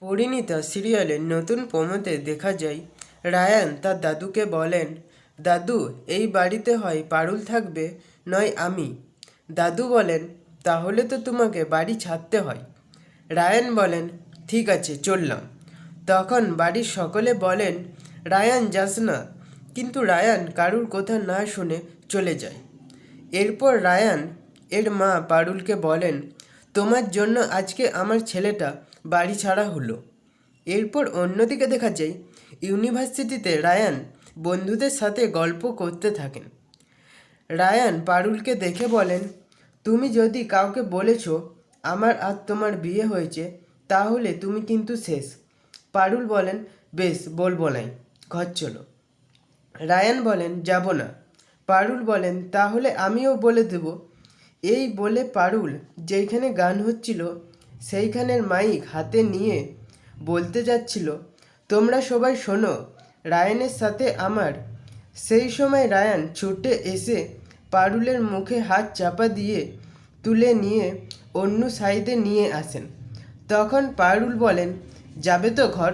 পরিণীতা সিরিয়ালের নতুন প্রোমোতে দেখা যায় রায়ান তার দাদুকে বলেন, দাদু, এই বাড়িতে হয় পারুল থাকবে, নয় আমি। দাদু বলেন, তাহলে তো তোমাকে বাড়ি ছাড়তে হয়। রায়ান বলেন, ঠিক আছে, চললাম। তখন বাড়ির সকলে বলেন, রায়ান যাস না। কিন্তু রায়ান কারুর কথা না শুনে চলে যায়। এরপর রায়ান এর মা পারুলকে বলেন, তোমার জন্য আজকে আমার ছেলেটা বাড়ি ছাড়া হলো। এরপর অন্যদিকে দেখা যায় ইউনিভার্সিটিতে রায়ান বন্ধুদের সাথে গল্প করতে থাকেন। রায়ান পারুলকে দেখে বলেন, তুমি যদি কাউকে বলেছ আমার আর তোমার বিয়ে হয়েছে, তাহলে তুমি কিন্তু শেষ। পারুল বলেন, বেশ, বলবো নাই, ঘর চলো। রায়ান বলেন, যাব না। পারুল বলেন, তাহলে আমিও বলে দেব। এই বলে পারুল যেইখানে গান হচ্ছিল সেইখানের মাইক হাতে নিয়ে বলতে যাচ্ছিল, তোমরা সবাই শোনো, রায়ানের সাথে আমার। সেই সময় রায়ান ছুটে এসে পারুলের মুখে হাত চাপা দিয়ে তুলে নিয়ে অন্য সাইডে নিয়ে আসেন। তখন পারুল বলেন, যাবে তো ঘর?